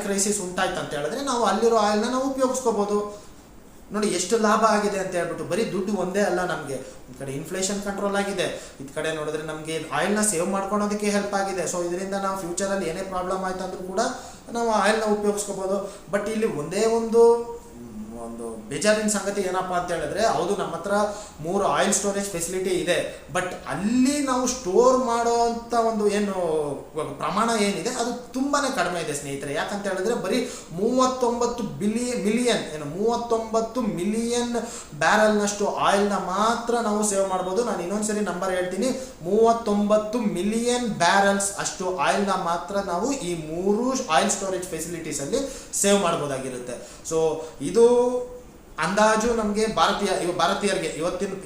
ಕ್ರೈಸಿಸ್ ಉಂಟಾಯ್ತು ಅಂತ ಹೇಳಿದ್ರೆ ನಾವು ಅಲ್ಲಿರೋ ಆಯಿಲ್ನ ನಾವು ಉಪಯೋಗಿಸ್ಕೋಬೋದು. ನೋಡಿ ಎಷ್ಟು ಲಾಭ ಆಗಿದೆ ಅಂತ ಹೇಳ್ಬಿಟ್ಟು. ಬರೀ ದುಡ್ಡು ಒಂದೇ ಅಲ್ಲ ನಮಗೆ, ಈ ಕಡೆ ಇನ್ಫ್ಲೇಷನ್ ಕಂಟ್ರೋಲ್ ಆಗಿದೆ, ಈ ಕಡೆ ನೋಡಿದ್ರೆ ನಮಗೆ ಆಯಿಲ್ನ ಸೇವ್ ಮಾಡ್ಕೊಳೋದಕ್ಕೆ ಹೆಲ್ಪ್ ಆಗಿದೆ. ಸೊ ಇದರಿಂದ ನಾವು ಫ್ಯೂಚರಲ್ಲಿ ಏನೇ ಪ್ರಾಬ್ಲಮ್ ಆಯ್ತು ಅಂದ್ರೂ ಕೂಡ ನಾವು ಆಯಿಲ್ನ ಉಪಯೋಗಿಸ್ಕೋಬೋದು. ಬಟ್ ಇಲ್ಲಿ ಒಂದೇ ಒಂದು ಬೇಜಾರಿನ ಸಂಗತಿ ಏನಪ್ಪ ಅಂತ ಹೇಳಿದ್ರೆ, ಹೌದು ನಮ್ಮ ಹತ್ರ 3 ಆಯಿಲ್ ಸ್ಟೋರೇಜ್ ಫೆಸಿಲಿಟಿ ಇದೆ, ಬಟ್ ಅಲ್ಲಿ ನಾವು ಸ್ಟೋರ್ ಮಾಡೋ ಅಂತ ಒಂದು ಏನು ಪ್ರಮಾಣ ಏನಿದೆ ಅದು ತುಂಬಾ ಕಡಿಮೆ ಇದೆ ಸ್ನೇಹಿತರೆ. ಯಾಕಂತ ಹೇಳಿದ್ರೆ ಬರೀ 39 ಮಿಲಿಯನ್ ಬ್ಯಾರಲ್ನಷ್ಟು ಆಯಿಲ್ನ ಮಾತ್ರ ನಾವು ಸೇವ್ ಮಾಡ್ಬೋದು. ನಾನು ಇನ್ನೊಂದ್ಸರಿ ನಂಬರ್ ಹೇಳ್ತೀನಿ, 39 ಮಿಲಿಯನ್ ಬ್ಯಾರಲ್ಸ್ ಅಷ್ಟು ಆಯಿಲ್ನ ಮಾತ್ರ ನಾವು ಈ 3 ಆಯಿಲ್ ಸ್ಟೋರೇಜ್ ಫೆಸಿಲಿಟೀಸಲ್ಲಿ ಸೇವ್ ಮಾಡ್ಬೋದಾಗಿರುತ್ತೆ. ಸೊ ಇದು ಅಂದಾಜು ನಮಗೆ ಭಾರತೀಯರಿಗೆ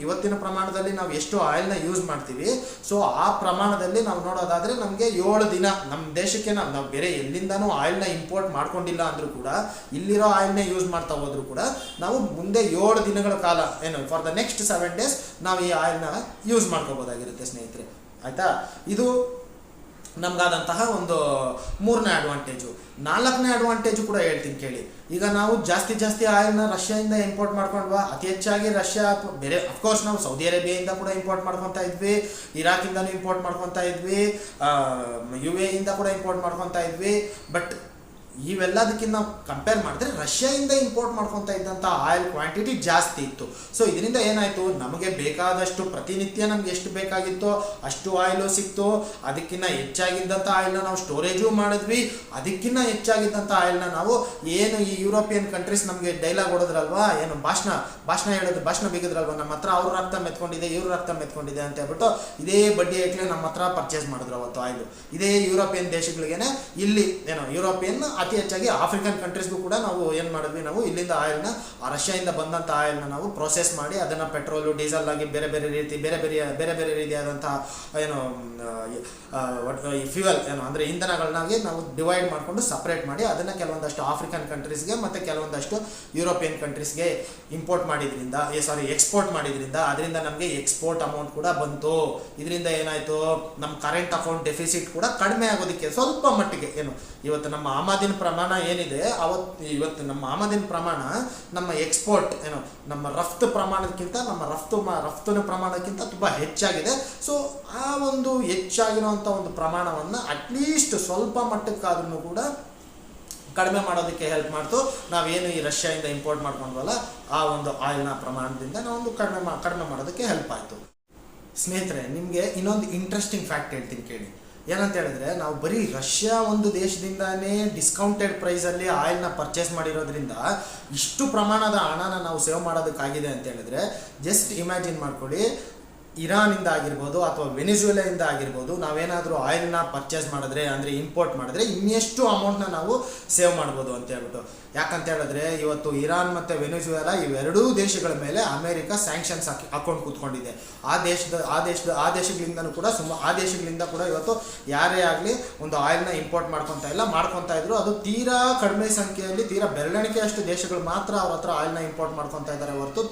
ಇವತ್ತಿನ ಪ್ರಮಾಣದಲ್ಲಿ ನಾವು ಎಷ್ಟು ಆಯಿಲ್ನ ಯೂಸ್ ಮಾಡ್ತೀವಿ, ಸೊ ಆ ಪ್ರಮಾಣದಲ್ಲಿ ನಾವು ನೋಡೋದಾದರೆ ನಮಗೆ 7 ದಿನ ನಮ್ಮ ದೇಶಕ್ಕೆ ನಾವು ಬೇರೆ ಎಲ್ಲಿಂದನೂ ಆಯಿಲ್ನ ಇಂಪೋರ್ಟ್ ಮಾಡ್ಕೊಂಡಿಲ್ಲ ಅಂದರೂ ಕೂಡ, ಇಲ್ಲಿರೋ ಆಯಿಲ್ನೇ ಯೂಸ್ ಮಾಡ್ತಾ ಹೋದ್ರೂ ಕೂಡ ನಾವು ಮುಂದೆ 7 ದಿನಗಳ ಕಾಲ ಫಾರ್ ದ ನೆಕ್ಸ್ಟ್ 7 days ನಾವು ಈ ಆಯಿಲ್ನ ಯೂಸ್ ಮಾಡ್ಕೋಬೋದಾಗಿರುತ್ತೆ ಸ್ನೇಹಿತರೆ. ಆಯಿತಾ, ಇದು ನಮಗಾದಂತಹ ಒಂದು 3ನೇ ಅಡ್ವಾಂಟೇಜು. 4ನೇ ಅಡ್ವಾಂಟೇಜು ಕೂಡ ಹೇಳ್ತೀನಿ ಕೇಳಿ. ಈಗ ನಾವು ಜಾಸ್ತಿ ಆಯಿಲ್ನ ರಷ್ಯಾದಿಂದ ಇಂಪೋರ್ಟ್ ಮಾಡ್ಕೊಂಡ್ವಾ, ಅತಿ ಹೆಚ್ಚಾಗಿ ರಷ್ಯಾ ಅಥವಾ ಬೇರೆ ಅಫ್ಕೋರ್ಸ್ ನಾವು ಸೌದಿ ಅರೇಬಿಯಾದಿಂದ ಕೂಡ ಇಂಪೋರ್ಟ್ ಮಾಡ್ಕೊತಾ ಇದ್ವಿ, ಇರಾಕಿಂದನೂ ಇಂಪೋರ್ಟ್ ಮಾಡ್ಕೊತಾ ಇದ್ವಿ, UAE ಇಂದ ಕೂಡ ಇಂಪೋರ್ಟ್ ಮಾಡ್ಕೊತಾ ಇದ್ವಿ. ಬಟ್ ಇವೆಲ್ಲದಕ್ಕಿಂತ ಕಂಪೇರ್ ಮಾಡಿದ್ರೆ ರಷ್ಯಾದಿಂದ ಇಂಪೋರ್ಟ್ ಮಾಡ್ಕೊತಾ ಇದ್ದಂಥ ಆಯಿಲ್ ಕ್ವಾಂಟಿಟಿ ಜಾಸ್ತಿ ಇತ್ತು. ಸೊ ಇದರಿಂದ ಏನಾಯಿತು, ನಮಗೆ ಬೇಕಾದಷ್ಟು ಪ್ರತಿನಿತ್ಯ ನಮ್ಗೆ ಎಷ್ಟು ಬೇಕಾಗಿತ್ತೋ ಅಷ್ಟು ಆಯಿಲು ಸಿಕ್ತು. ಅದಕ್ಕಿಂತ ಹೆಚ್ಚಾಗಿದ್ದಂಥ ಆಯಿಲ್ನ ನಾವು ಸ್ಟೋರೇಜು ಮಾಡಿದ್ವಿ. ಅದಕ್ಕಿಂತ ಹೆಚ್ಚಾಗಿದ್ದಂಥ ಆಯಿಲ್ನ ನಾವು ಏನು ಈ ಯುರೋಪಿಯನ್ ಕಂಟ್ರೀಸ್ ನಮಗೆ ಡೈಲಾಗ್ ಹೊಡೋದ್ರಲ್ವಾ, ಏನು ಭಾಷಣ ಬಿಗಿದ್ರಲ್ವ, ನಮ್ಮ ಹತ್ರ ಅವ್ರ ರಕ್ತ ಮೆತ್ಕೊಂಡಿದೆ, ಇವ್ರ ರಕ್ತ ಮೆತ್ಕೊಂಡಿದೆ ಅಂತ ಹೇಳ್ಬಿಟ್ಟು ಇದೇ ಬಡ್ಡಿ ಐಕ್ಲೆ ನಮ್ಮ ಹತ್ರ ಪರ್ಚೇಸ್ ಮಾಡಿದ್ರು ಅವತ್ತು ಆಯಿಲು. ಇದೇ ಯುರೋಪಿಯನ್ ದೇಶಗಳಿಗೇನೆ ಇಲ್ಲಿ ಯುರೋಪಿಯನ್ ಅತಿ ಹೆಚ್ಚಾಗಿ ಆಫ್ರಿಕನ್ ಕಂಟ್ರೀಸ್ಗೂ ಕೂಡ ನಾವು ಏನು ಮಾಡಿದ್ವಿ, ನಾವು ಇಲ್ಲಿಂದ ಆಯಿಲ್ನ, ರಷ್ಯಾದಿಂದ ಬಂದಂಥ ಆಯಿಲ್ನ ನಾವು ಪ್ರೊಸೆಸ್ ಮಾಡಿ ಅದನ್ನು ಪೆಟ್ರೋಲು, ಡೀಸೆಲ್ ಆಗಿ ಬೇರೆ ಬೇರೆ ರೀತಿಯಾದಂಥ ಏನು ಫ್ಯೂಯಲ್ ಏನು ಅಂದರೆ ಇಂಧನಗಳನ್ನಾಗಿ ನಾವು ಡಿವೈಡ್ ಮಾಡಿಕೊಂಡು ಸಪ್ರೇಟ್ ಮಾಡಿ ಅದನ್ನು ಕೆಲವೊಂದಷ್ಟು ಆಫ್ರಿಕನ್ ಕಂಟ್ರೀಸ್ಗೆ ಮತ್ತು ಕೆಲವೊಂದಷ್ಟು ಯುರೋಪಿಯನ್ ಕಂಟ್ರೀಸ್ಗೆ ಎಕ್ಸ್ಪೋರ್ಟ್ ಮಾಡಿದ್ರಿಂದ ಅದರಿಂದ ನಮಗೆ ಎಕ್ಸ್ಪೋರ್ಟ್ ಅಮೌಂಟ್ ಕೂಡ ಬಂತು. ಇದರಿಂದ ಏನಾಯಿತು, ನಮ್ಮ ಕರೆಂಟ್ ಅಕೌಂಟ್ ಡೆಫಿಸಿಟ್ ಕೂಡ ಕಡಿಮೆ ಆಗೋದಕ್ಕೆ ಸ್ವಲ್ಪ ಮಟ್ಟಿಗೆ ಏನು ಇವತ್ತು ನಮ್ಮ ಆಮದಿನ ಪ್ರಮಾಣ ಏನಿದೆ ಇವತ್ತು ನಮ್ಮ ಆಮದಿನ ಪ್ರಮಾಣ ನಮ್ಮ ಎಕ್ಸ್ಪೋರ್ಟ್ ಏನು ನಮ್ಮ ರಫ್ತು ಪ್ರಮಾಣಕ್ಕಿಂತ ನಮ್ಮ ರಫ್ತಿನ ಪ್ರಮಾಣಕ್ಕಿಂತ ತುಂಬ ಹೆಚ್ಚಾಗಿದೆ. ಸೊ ಆ ಒಂದು ಹೆಚ್ಚಾಗಿರುವಂಥ ಒಂದು ಪ್ರಮಾಣವನ್ನು ಅಟ್ಲೀಸ್ಟ್ ಸ್ವಲ್ಪ ಮಟ್ಟಕ್ಕಾದ್ರೂ ಕೂಡ ಕಡಿಮೆ ಮಾಡೋದಕ್ಕೆ ಹೆಲ್ಪ್ ಮಾಡ್ತು. ನಾವೇನು ಈ ರಷ್ಯಾದಿಂದ ಇಂಪೋರ್ಟ್ ಮಾಡ್ಕೊಂಡ್ವಲ್ಲ ಆ ಒಂದು ಆಯಿಲ್ನ ಪ್ರಮಾಣದಿಂದ ನಾವೊಂದು ಕಡಿಮೆ ಮಾಡೋದಕ್ಕೆ ಹೆಲ್ಪ್ ಆಯಿತು. ಸ್ನೇಹಿತರೆ, ನಿಮಗೆ ಇನ್ನೊಂದು ಇಂಟ್ರೆಸ್ಟಿಂಗ್ ಫ್ಯಾಕ್ಟ್ ಹೇಳ್ತೀನಿ ಕೇಳಿ. ಏನಂತ ಹೇಳಿದ್ರೆ, ನಾವು ಬರೀ ರಷ್ಯಾ ಒಂದು ದೇಶದಿಂದಾನೇ ಡಿಸ್ಕೌಂಟೆಡ್ ಪ್ರೈಸಲ್ಲಿ ಆಯಿಲ್ನ ಪರ್ಚೇಸ್ ಮಾಡಿರೋದ್ರಿಂದ ಇಷ್ಟು ಪ್ರಮಾಣದ ಹಣನ ನಾವು ಸೇವ್ ಮಾಡೋದಕ್ಕಾಗಿದೆ ಅಂತ ಹೇಳಿದ್ರೆ ಜಸ್ಟ್ ಇಮ್ಯಾಜಿನ್ ಮಾಡ್ಕೊಳ್ಳಿ, ಇರಾನಿಂದ ಆಗಿರ್ಬೋದು ಅಥವಾ ವೆನಿಜುವೆಲಾಯಿಂದ ಆಗಿರ್ಬೋದು ನಾವೇನಾದರೂ ಆಯಿಲ್ನ ಪರ್ಚೇಸ್ ಮಾಡಿದ್ರೆ ಅಂದರೆ ಇಂಪೋರ್ಟ್ ಮಾಡಿದ್ರೆ ಇನ್ನೆಷ್ಟು ಅಮೌಂಟ್ನ ನಾವು ಸೇವ್ ಮಾಡ್ಬೋದು ಅಂತ ಹೇಳ್ಬಿಟ್ಟು. ಯಾಕಂತ ಹೇಳಿದ್ರೆ ಇವತ್ತು ಇರಾನ್ ಮತ್ತು ವೆನಿಜುವೆಲಾ ಇವೆರಡೂ ದೇಶಗಳ ಮೇಲೆ ಅಮೇರಿಕ ಸ್ಯಾಂಕ್ಷನ್ಸ್ ಹಾಕೊಂಡು ಕೂತ್ಕೊಂಡಿದೆ. ಆ ದೇಶಗಳಿಂದನೂ ಕೂಡ ಆ ದೇಶಗಳಿಂದ ಕೂಡ ಇವತ್ತು ಯಾರೇ ಆಗಲಿ ಒಂದು ಆಯಿಲ್ನ ಇಂಪೋರ್ಟ್ ಮಾಡ್ಕೊತಾ ಇದ್ರು. ಅದು ತೀರಾ ಕಡಿಮೆ ಸಂಖ್ಯೆಯಲ್ಲಿ ತೀರಾ ಬೆರಳೆಣಿಕೆಯಷ್ಟು ದೇಶಗಳು ಮಾತ್ರ ಅವ್ರ ಹತ್ರ ಆಯಿಲ್ನ ಇಂಪೋರ್ಟ್ ಮಾಡ್ಕೊತಾ ಇದ್ದಾರೆ ಹೊರತು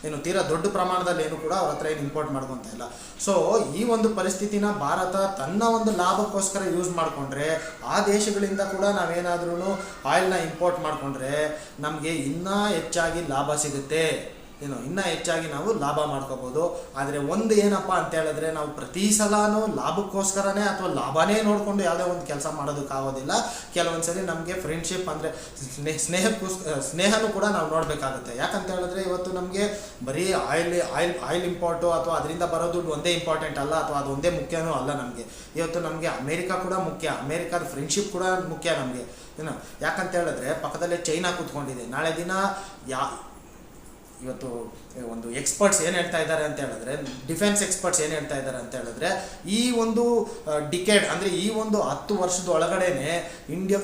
ಏನು ತೀರಾ ದೊಡ್ಡ ಪ್ರಮಾಣದಲ್ಲಿ ಏನು ಕೂಡ ಅವ್ರ ಹತ್ರ ಏನು ಇಂಪೋರ್ಟ್ ಮಾಡ್ಕೊತಾ ಇಲ್ಲ. ಸೊ ಈ ಒಂದು ಪರಿಸ್ಥಿತಿನ ಭಾರತ ತನ್ನ ಒಂದು ಲಾಭಕ್ಕೋಸ್ಕರ ಯೂಸ್ ಮಾಡಿಕೊಂಡ್ರೆ ಆ ದೇಶಗಳಿಂದ ಕೂಡ ನಾವೇನಾದ್ರೂ ಆಯಿಲ್ನ ಇಂಪೋರ್ಟ್ ಮಾಡಿಕೊಂಡ್ರೆ ನಮಗೆ ಇನ್ನೂ ಹೆಚ್ಚಾಗಿ ಲಾಭ ಸಿಗುತ್ತೆ, ಇನ್ನೂ ಹೆಚ್ಚಾಗಿ ನಾವು ಲಾಭ ಮಾಡ್ಕೋಬೋದು. ಆದರೆ ಒಂದು ಏನಪ್ಪ ಅಂತ ಹೇಳಿದ್ರೆ, ನಾವು ಪ್ರತಿ ಸಲನೂ ಲಾಭಕ್ಕೋಸ್ಕರನೇ ಅಥವಾ ಲಾಭನೇ ನೋಡಿಕೊಂಡು ಯಾವುದೇ ಒಂದು ಕೆಲಸ ಮಾಡೋದಕ್ಕಾಗೋದಿಲ್ಲ. ಕೆಲವೊಂದ್ಸಲಿ ನಮಗೆ ಫ್ರೆಂಡ್ಶಿಪ್ ಅಂದರೆ ಸ್ನೇಹನೂ ಕೂಡ ನಾವು ನೋಡಬೇಕಾಗುತ್ತೆ. ಯಾಕಂತ ಹೇಳಿದ್ರೆ ಇವತ್ತು ನಮಗೆ ಬರೀ ಆಯಿಲ್ ಇಂಪೋರ್ಟು ಅಥವಾ ಅದರಿಂದ ಬರೋ ದುಡ್ಡು ಒಂದೇ ಇಂಪಾರ್ಟೆಂಟ್ ಅಲ್ಲ, ಅಥವಾ ಅದು ಒಂದೇ ಮುಖ್ಯನೂ ಅಲ್ಲ ನಮಗೆ. ಇವತ್ತು ನಮಗೆ ಅಮೇರಿಕಾ ಕೂಡ ಮುಖ್ಯ, ಅಮೇರಿಕಾದ ಫ್ರೆಂಡ್ಶಿಪ್ ಕೂಡ ಮುಖ್ಯ ನಮಗೆ. ಯಾಕಂತ ಹೇಳಿದ್ರೆ ಪಕ್ಕದಲ್ಲೇ ಚೈನಾ ಕೂತ್ಕೊಂಡಿದೆ. ನಾಳೆ ದಿನ ಇವತ್ತು ಒಂದು ಎಕ್ಸ್ಪರ್ಟ್ಸ್ ಏನು ಹೇಳ್ತಾ ಇದ್ದಾರೆ ಅಂತ ಹೇಳಿದ್ರೆ, ಡಿಫೆನ್ಸ್ ಎಕ್ಸ್ಪರ್ಟ್ಸ್ ಏನು ಹೇಳ್ತಾ ಇದ್ದಾರೆ ಅಂತ ಹೇಳಿದ್ರೆ, ಈ ಒಂದು ಡಿಕೆಡ್ ಅಂದರೆ ಈ ಒಂದು 10 ವರ್ಷದ ಒಳಗಡೆನೆ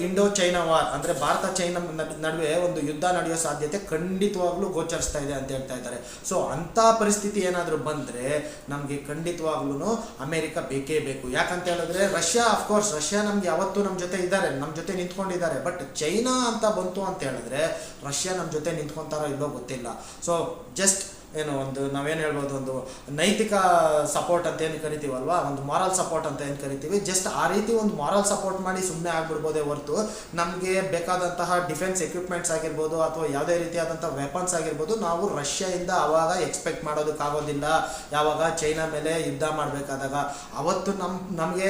ಇಂಡೋ ಚೈನಾ ವಾರ್ ಅಂದರೆ ಭಾರತ ಚೈನಾ ನಡುವೆ ಒಂದು ಯುದ್ಧ ನಡೆಯೋ ಸಾಧ್ಯತೆ ಖಂಡಿತವಾಗ್ಲೂ ಗೋಚರಿಸ್ತಾ ಇದೆ ಅಂತ ಹೇಳ್ತಾ ಇದ್ದಾರೆ. ಸೊ ಅಂಥ ಪರಿಸ್ಥಿತಿ ಏನಾದರೂ ಬಂದರೆ ನಮಗೆ ಖಂಡಿತವಾಗ್ಲೂ ಅಮೇರಿಕ ಬೇಕೇ ಬೇಕು. ಯಾಕಂತ ಹೇಳಿದ್ರೆ ರಷ್ಯಾ ನಮ್ಗೆ ಯಾವತ್ತೂ ನಮ್ಮ ಜೊತೆ ಇದ್ದಾರೆ, ನಮ್ಮ ಜೊತೆ ನಿಂತ್ಕೊಂಡಿದ್ದಾರೆ. ಬಟ್ ಚೈನಾ ಅಂತ ಬಂತು ಅಂತ ಹೇಳಿದ್ರೆ ರಷ್ಯಾ ನಮ್ಮ ಜೊತೆ ನಿಂತ್ಕೊತಾರೋ ಇಲ್ಲೋ ಗೊತ್ತಿಲ್ಲ. ಸೊ ಜಸ್ಟ್ ಒಂದು ನಾವೇನು ಹೇಳ್ಬೋದು, ಒಂದು ನೈತಿಕ ಸಪೋರ್ಟ್ ಅಂತ ಏನು ಕರಿತೀವಲ್ವಾ, ಒಂದು ಮಾರಲ್ ಸಪೋರ್ಟ್ ಅಂತ ಏನು ಕರಿತೀವಿ, ಜಸ್ಟ್ ಆ ರೀತಿ ಒಂದು ಮಾರಲ್ ಸಪೋರ್ಟ್ ಮಾಡಿ ಸುಮ್ಮನೆ ಆಗ್ಬಿಡ್ಬೋದೇ ಹೊರತು ನಮಗೆ ಬೇಕಾದಂತಹ ಡಿಫೆನ್ಸ್ ಎಕ್ವಿಪ್ಮೆಂಟ್ಸ್ ಆಗಿರ್ಬೋದು ಅಥವಾ ಯಾವುದೇ ರೀತಿಯಾದಂಥ ವೆಪನ್ಸ್ ಆಗಿರ್ಬೋದು ನಾವು ರಷ್ಯಾದಿಂದ ಆವಾಗ ಎಕ್ಸ್ಪೆಕ್ಟ್ ಮಾಡೋದಕ್ಕಾಗೋದಿಲ್ಲ. ಯಾವಾಗ ಚೈನಾ ಮೇಲೆ ಯುದ್ಧ ಮಾಡಬೇಕಾದಾಗ ಅವತ್ತು ನಮಗೆ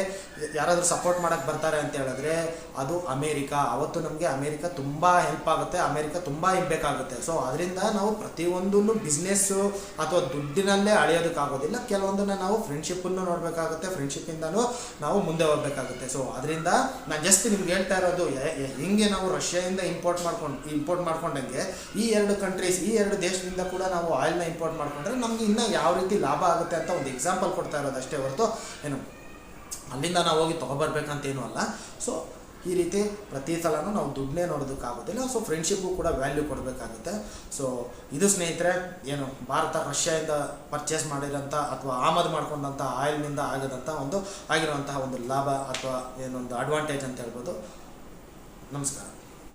ಯಾರಾದರೂ ಸಪೋರ್ಟ್ ಮಾಡೋಕ್ಕೆ ಬರ್ತಾರೆ ಅಂತ ಹೇಳಿದ್ರೆ ಅದು ಅಮೇರಿಕಾ. ಅವತ್ತು ನಮಗೆ ಅಮೇರಿಕಾ ತುಂಬ ಹೆಲ್ಪ್ ಆಗುತ್ತೆ, ಅಮೇರಿಕಾ ತುಂಬ ಬೇಕಾಗುತ್ತೆ. ಸೊ ಅದರಿಂದ ನಾವು ಪ್ರತಿಯೊಂದನ್ನು ಬಿಸ್ನೆಸ್ಸು ಅಥವಾ ದುಡ್ಡಿನಲ್ಲೇ ಅಳೆಯೋದಕ್ಕಾಗೋದಿಲ್ಲ. ಕೆಲವೊಂದನ್ನು ನಾವು ಫ್ರೆಂಡ್ಶಿಪ್ಪನ್ನು ನೋಡಬೇಕಾಗುತ್ತೆ, ಫ್ರೆಂಡ್ಶಿಪ್ಪಿಂದನೂ ನಾವು ಮುಂದೆ ಹೋಗಬೇಕಾಗುತ್ತೆ. ಸೊ ಅದರಿಂದ ನಾನು ಜಸ್ಟ್ ನಿಮ್ಗೆ ಹೇಳ್ತಾ ಇರೋದು, ಹಿಂಗೆ ನಾವು ರಷ್ಯಾದಿಂದ ಇಂಪೋರ್ಟ್ ಮಾಡ್ಕೊಂಡಂಗೆ ಈ ಎರಡು ದೇಶದಿಂದ ಕೂಡ ನಾವು ಆಯಿಲ್ನ ಇಂಪೋರ್ಟ್ ಮಾಡ್ಕೊಂಡ್ರೆ ನಮ್ಗೆ ಇನ್ನೂ ಯಾವ ರೀತಿ ಲಾಭ ಆಗುತ್ತೆ ಅಂತ ಒಂದು ಎಕ್ಸಾಂಪಲ್ ಕೊಡ್ತಾ ಇರೋದು ಅಷ್ಟೇ ಹೊರತು ಅಲ್ಲಿಂದ ನಾವು ಹೋಗಿ ತೊಗೊಬರ್ಬೇಕಂತೇನೂ ಅಲ್ಲ. ಸೊ ಈ ರೀತಿ ಪ್ರತಿ ಸಲನೂ ನಾವು ದುಡ್ಡನ್ನೇ ನೋಡೋದಕ್ಕಾಗೋದಿಲ್ಲ. ಸೊ ಫ್ರೆಂಡ್ಶಿಪ್ಗೂ ಕೂಡ ವ್ಯಾಲ್ಯೂ ಕೊಡಬೇಕಾಗುತ್ತೆ. ಸೊ ಇದು ಸ್ನೇಹಿತರೆ ಭಾರತ ರಷ್ಯಾದಿಂದ ಪರ್ಚೇಸ್ ಮಾಡಿರೋಂಥ ಅಥವಾ ಆಮದು ಮಾಡ್ಕೊಂಡಂಥ ಆಯಿಲ್ನಿಂದ ಆಗಿರುವಂತಹ ಒಂದು ಲಾಭ ಅಥವಾ ಏನೊಂದು ಅಡ್ವಾಂಟೇಜ್ ಅಂತ ಹೇಳ್ಬೋದು. ನಮಸ್ಕಾರ.